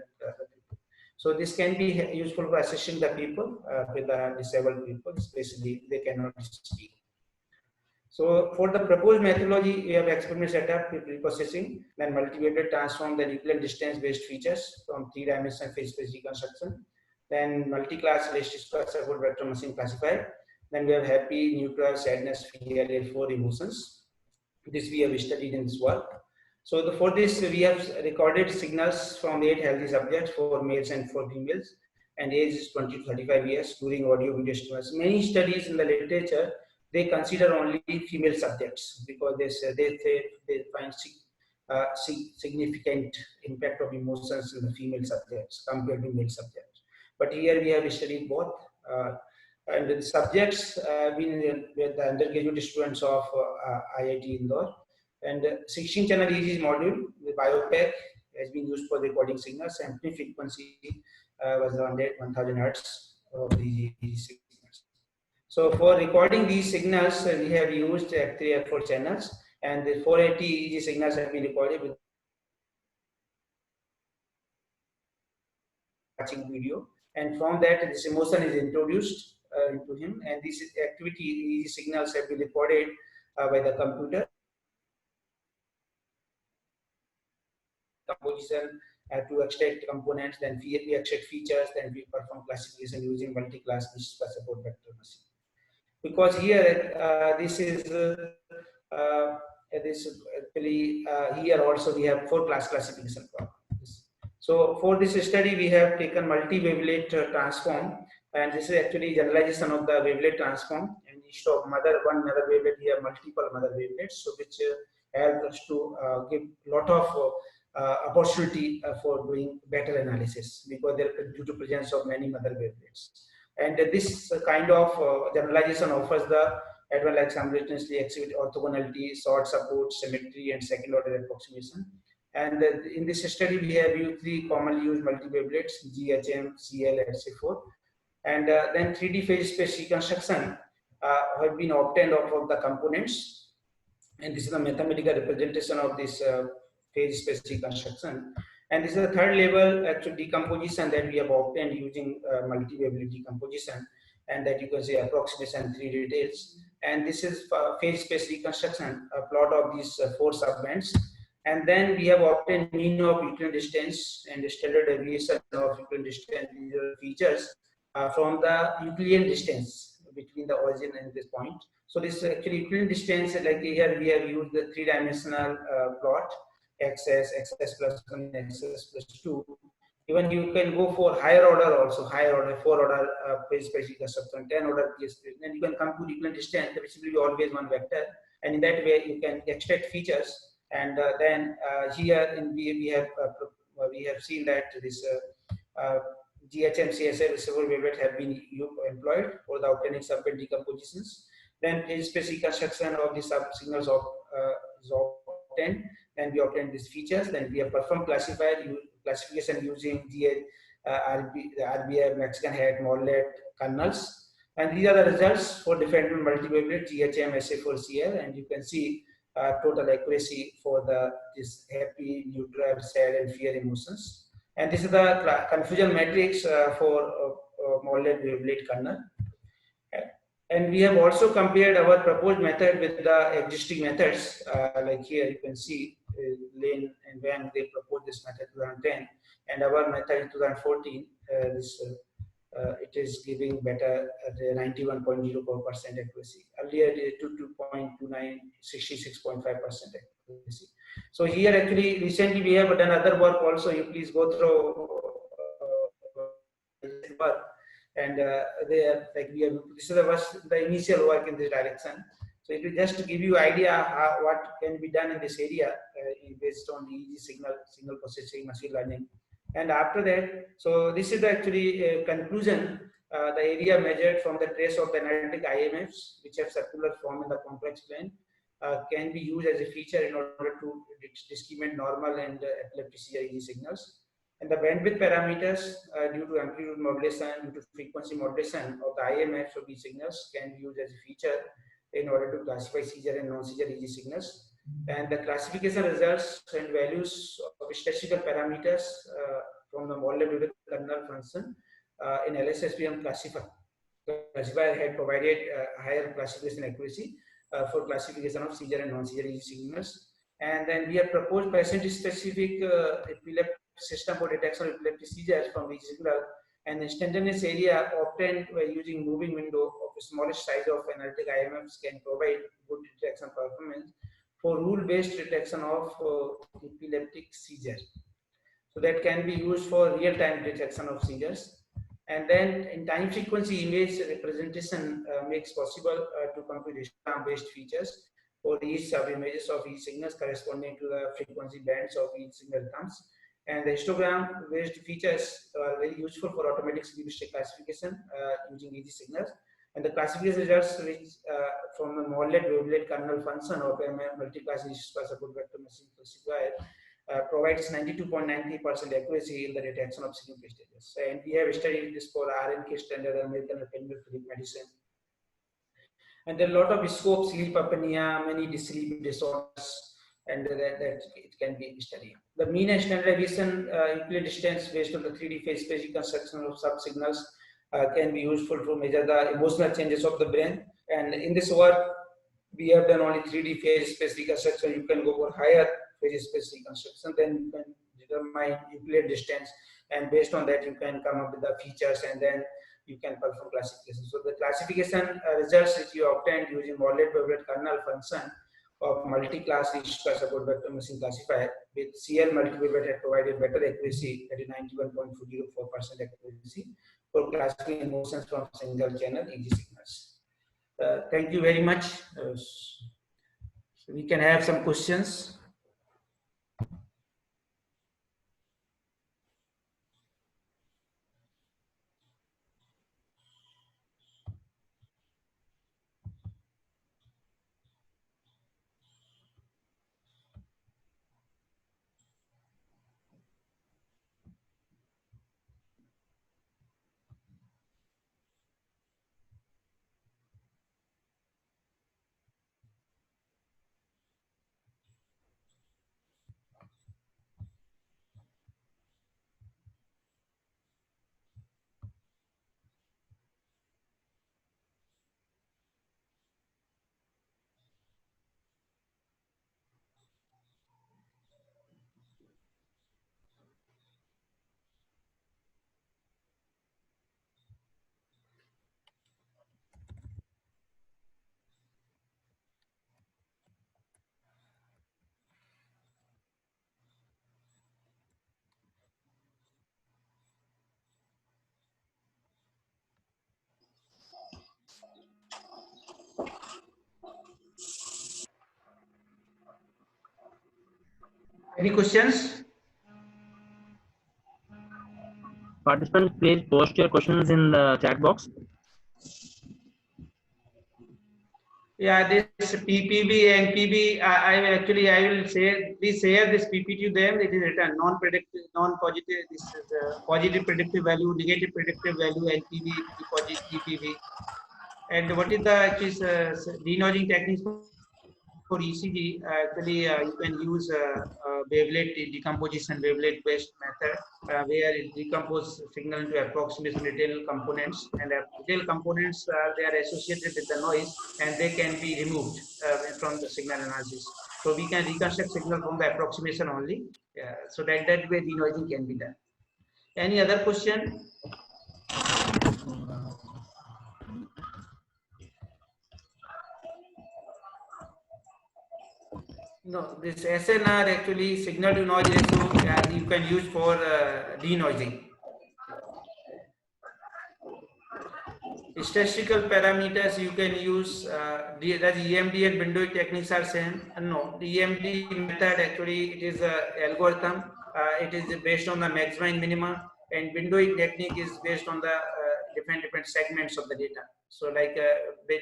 So this can be useful for assessing the people with the disabled people, especially they cannot speak. So for the proposed methodology, we have experiment setup with reprocessing, then multivariate transform, then Euclidean distance-based features from three-dimensional phase space reconstruction, then multi-class least square support vector machine classifier. Then we have happy, neutral, sadness, fear, 4 emotions. This we have studied in this work. So for this, we have recorded signals from 8 healthy subjects, 4 males and 4 females, and age is 20 to 35 years during audio video stimulus. Many studies in the literature, they consider only female subjects because they find significant impact of emotions in the female subjects compared to male subjects. But here we have studied both. And the subjects been with the undergraduate students of IIT Indore. And 16 channel EEG module, the BioPack has been used for recording signals. Sampling frequency was around 1000 hertz of the EEG signals. So for recording these signals, we have used 3 or 4 channels, and the 480 EEG signals have been recorded with watching video. And from that, this emotion is introduced into him, and these activity EEG signals have been recorded by the computer. Composition to extract components, then we extract features, then we perform classification using multi-class least square support vector machine. Because here this is actually here also we have 4 class classification problems. So for this study, we have taken multi-wavelet transform, and this is actually generalization of the wavelet transform. And instead of one mother wavelet, we have multiple mother wavelets, so which help us to give lot of opportunity for doing better analysis because they're due to presence of many mother wavelets. And this kind of generalization offers the advanced like simultaneously exhibit orthogonality, short support, symmetry, and second order approximation. And in this study, we have used 3 commonly used multi-wavelets, GHM, CL, and C4. And then 3D phase space reconstruction have been obtained out of the components. And this is the mathematical representation of this phase space reconstruction. And this is the third level actual decomposition that we have obtained using multi-wavelength decomposition, and that you can see approximation 3 details. And this is phase space reconstruction, a plot of these 4 subbands. And then we have obtained mean of Euclidean distance and the standard deviation of Euclidean distance. These are features from the Euclidean distance between the origin and this point. So this actually Euclidean distance, like here we have used the 3-dimensional plot, xs plus 1, xs plus 2. Even you can go for higher order also, higher order, 4 order phase space reconstruction, 10 order phase space. Then you can come to Euclidean distance, which will be always one vector, and in that way you can extract features. And then here in we have seen that this GHM CSI receivable wavelet have been employed for the obtaining subband decompositions. Then phase space reconstruction of the sub signals of is obtained. Then we obtain these features. Then we have performed classification using the RBI, Mexican head, Morlet, kernels. And these are the results for different multi-wavelet GHM SA4CL. And you can see total accuracy for this happy, neutral, sad, and fear emotions. And this is the confusion matrix for Morlet wavelet kernel. And we have also compared our proposed method with the existing methods. Like here you can see Lane and Wang, they proposed this method 2010, and our method in 2014. It is giving better at 91.04% accuracy. Earlier it is 22.29, 66.5% accuracy. So here actually recently we have done other work also. You please go through work. And they are like we have, this was the initial work in this direction. So it will just to give you idea what can be done in this area based on the EEG signal processing, machine learning. And after that, so this is actually conclusion. The area measured from the trace of the analytic IMFs, which have circular form in the complex plane, can be used as a feature in order to discriminate normal and epilepsy EEG signals. And the bandwidth parameters due to amplitude modulation, due to frequency modulation of the IMFs of these signals can be used as a feature in order to classify seizure and non-seizure EEG signals. And the classification results and values of statistical parameters from the model kernel function in LSSPM classifier had provided higher classification accuracy for classification of seizure and non-seizure EEG signals. And then we have proposed patient-specific epilepsy system for detection of epileptic seizures from the signal, and instantaneous area obtained by using moving window of the smallest size of analytic IMFs can provide good detection performance for rule-based detection of epileptic seizure. So that can be used for real-time detection of seizures. And then in time frequency image representation makes possible to compute histogram-based features for each sub-images of each signals corresponding to the frequency bands of each signal terms. And the histogram-based features are very useful for automatic heuristic classification using EEG signals. And the classification results which from the Morlet wavelet kernel function of multi-class support vector machine classifier provides 92.93% accuracy in the detection of sleep stages. And we have studied this for RNK standard American Academy of Sleep Medicine. And there are a lot of scope, sleep apnea, many sleep disorders, and that it can be studied. The mean and standard deviation Euclidean distance based on the 3D phase space reconstruction of sub-signals can be useful to measure the emotional changes of the brain. And in this work, we have done only 3D phase space reconstruction. You can go for higher phase space reconstruction, then you can determine Euclidean distance, and based on that you can come up with the features, and then you can perform classification. So the classification results which you obtained using Morlet wavelet kernel function of multi-class support vector machine classifier with CL multi-wavelet had provided better accuracy, that is 91.204% accuracy for classifying emotions from single channel EEG signals. Thank you very much. So we can have some questions. Any questions? Participants, please post your questions in the chat box. Yeah, this PPB and PB, I will say, please share this PPT to them. It is written non-predictive, non-positive. This is positive predictive value, negative predictive value, and PPV. And what is the actually denoising techniques for ECG? Actually, you can use wavelet decomposition, wavelet based method, where it decomposes signal into approximation retail components, and retail components they are associated with the noise, and they can be removed from the signal analysis. So we can reconstruct signal from the approximation only. So that way denoising can be done. Any other question? No, this SNR actually signal to noise ratio you can use for denoising. Statistical parameters you can use the EMD and windowing techniques are same. No, the EMD method actually it is a algorithm. It is based on the maxima and minima, and windowing technique is based on the different segments of the data. So like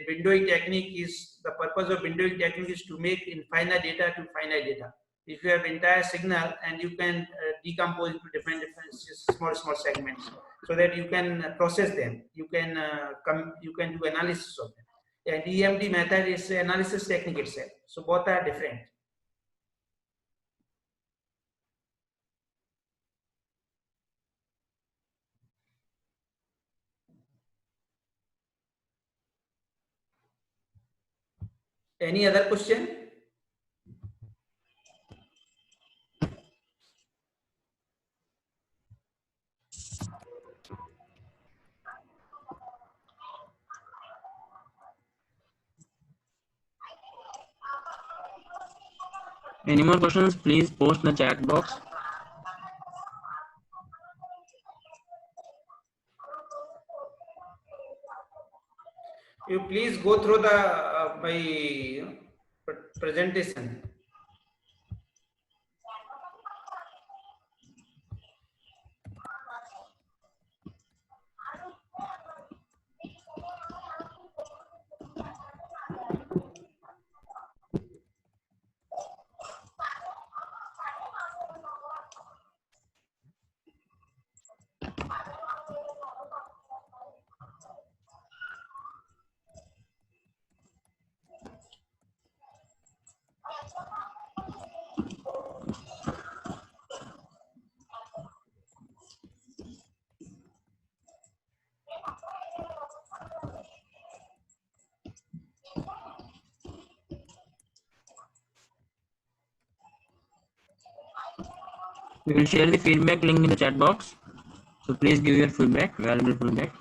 windowing technique is the purpose of windowing technique is to make infinite data to finite data. If you have entire signal and you can decompose into different small segments, so that you can process them, you can do analysis of them. And EMD method is analysis technique itself. So both are different. Any other question? Any more questions, please post in the chat box. You please go through the my presentation. We will share the feedback link in the chat box. So please give your feedback, valuable feedback.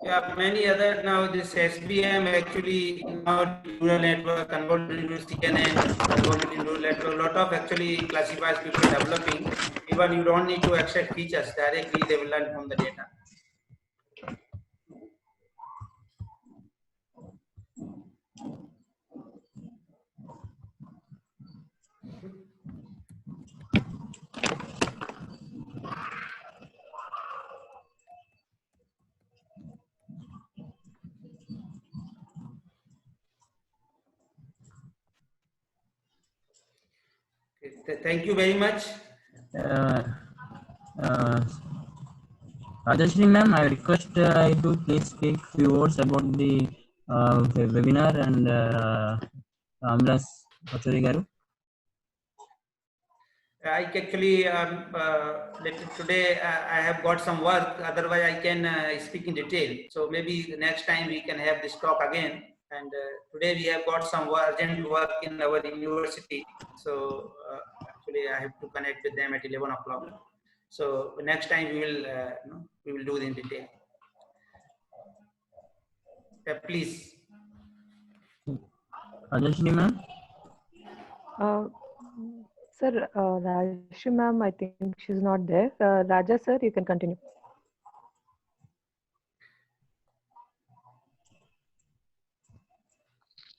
Yeah, many other now this SBM actually now neural network converted into CNN, converted into neural network. A lot of actually classifiers people are developing. Even you don't need to extract features directly; they will learn from the data. Thank you very much. Rajashri ma'am, I request you to please speak few words about the webinar and Bilas garu. I actually today I have got some work. Otherwise, I can speak in detail. So maybe the next time we can have this talk again. And today we have got some urgent work in our university. So actually, I have to connect with them at 11 o'clock. So next time we will do it in detail. Please. Rajashri ma'am. Sir, Rajashri ma'am, I think she's not there. Raja sir, you can continue.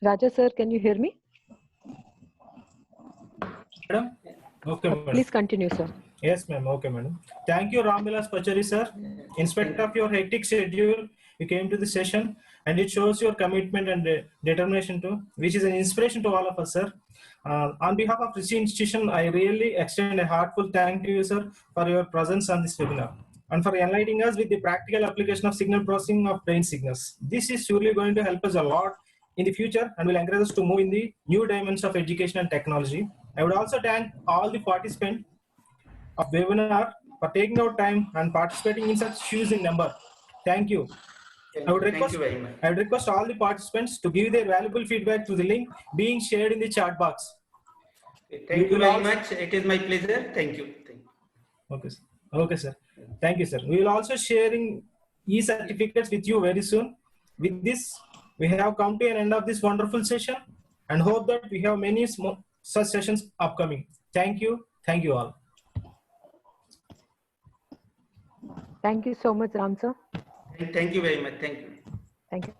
Raja sir, can you hear me? Madam? Okay, madam. Please continue, sir. Yes, ma'am. Okay, madam. Thank you, Bilas Pachari, sir. In spite of your hectic schedule, you came to the session, and it shows your commitment and determination too, which is an inspiration to all of us, sir. On behalf of Rishi Institution, I really extend a heartfelt thank to you, sir, for your presence on this webinar and for enlightening us with the practical application of signal processing of brain signals. This is surely going to help us a lot in the future and will encourage us to move in the new dimensions of education and technology. I would also thank all the participants of webinar for taking out time and participating in such huge in number. Thank you. Thank you very much. I would request all the participants to give their valuable feedback through the link being shared in the chat box. Thank you very much. It is my pleasure. Thank you. Thank you. Okay, sir. Okay, sir. Thank you, sir. We will also sharing e-certificates with you very soon. With this, we have come to an end of this wonderful session and hope that we have many such sessions upcoming. Thank you. Thank you all. Thank you so much, Ram sir. Thank you very much. Thank you. Thank you.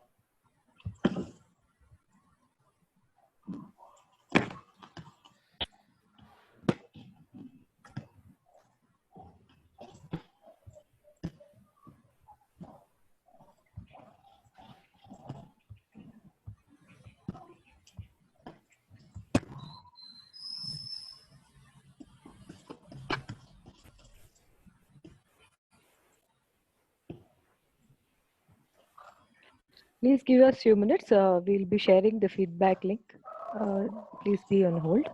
Please give us a few minutes. We'll be sharing the feedback link. Please be on hold.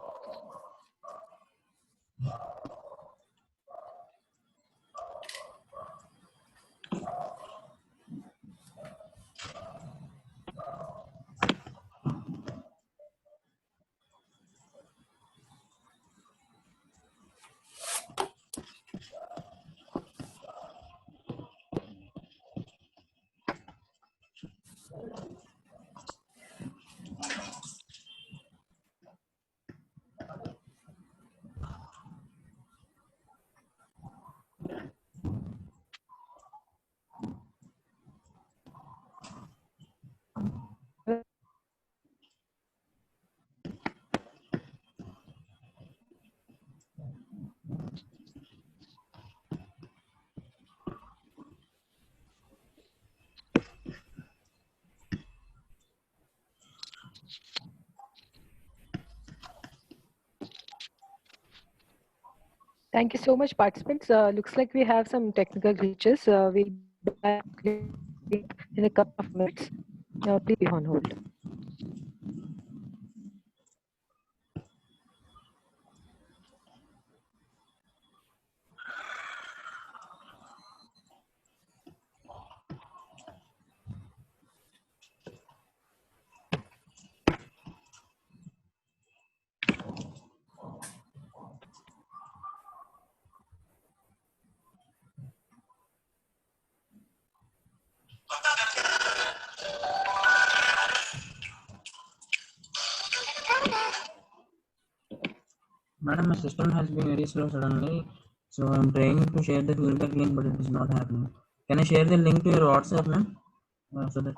Thank you so much, participants. Looks like we have some technical glitches. We'll be back in a couple of minutes. Please be on hold. Madam, my system has been very slow suddenly, so I'm trying to share the feedback link, but it is not happening. Can I share the link to your WhatsApp, ma'am? So that.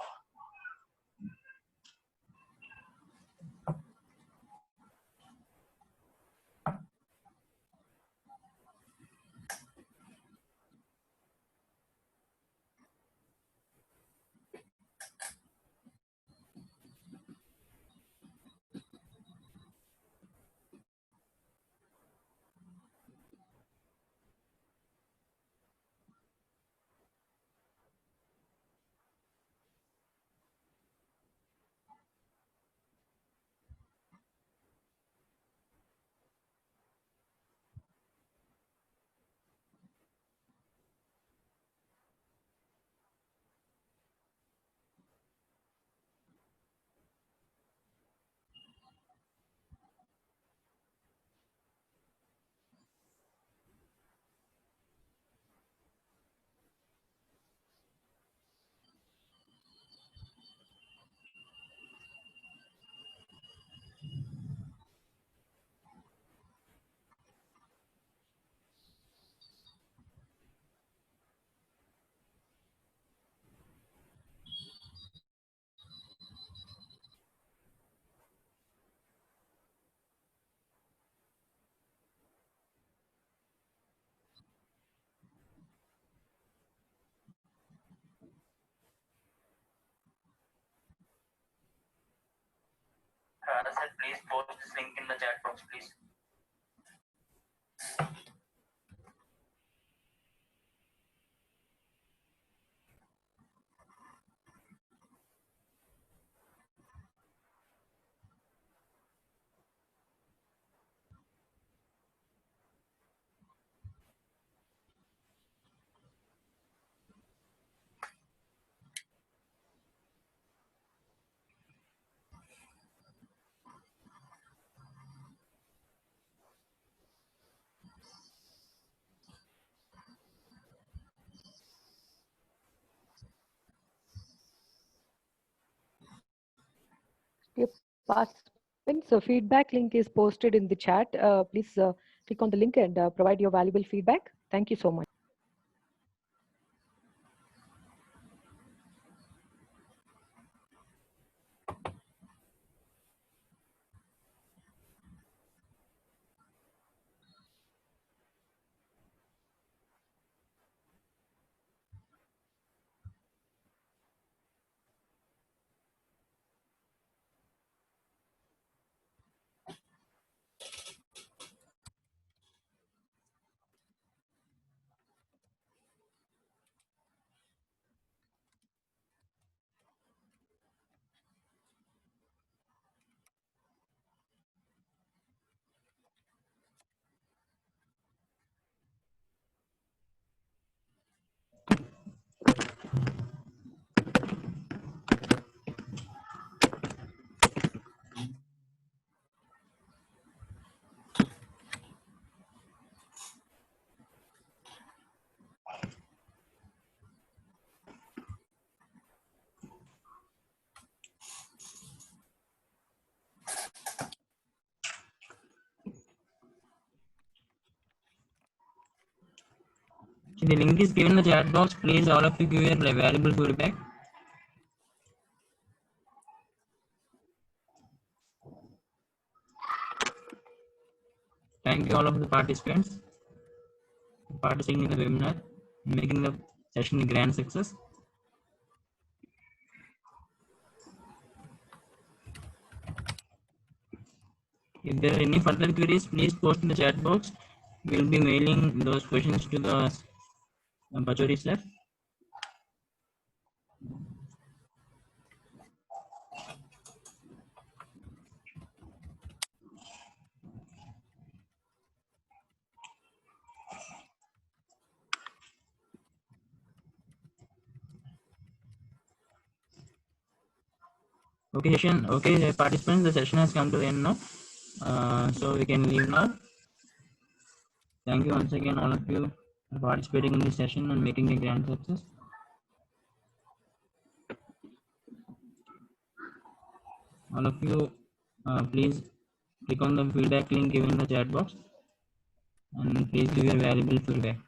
said, please post this link in the chat box, please. Dear participants, the feedback link is posted in the chat. Please click on the link and provide your valuable feedback. Thank you so much. So the link is given in the chat box. Please, all of you give your valuable feedback. Thank you all of the participants for participating in the webinar and making the session a grand success. If there are any further queries, please post in the chat box. We'll be mailing those questions to the Pachori sir. Okay, session. Okay, participants, the session has come to the end now. So we can leave now. Thank you once again, all of you, for participating in this session and making a grand success. All of you, please click on the feedback link given in the chat box and please give your valuable feedback.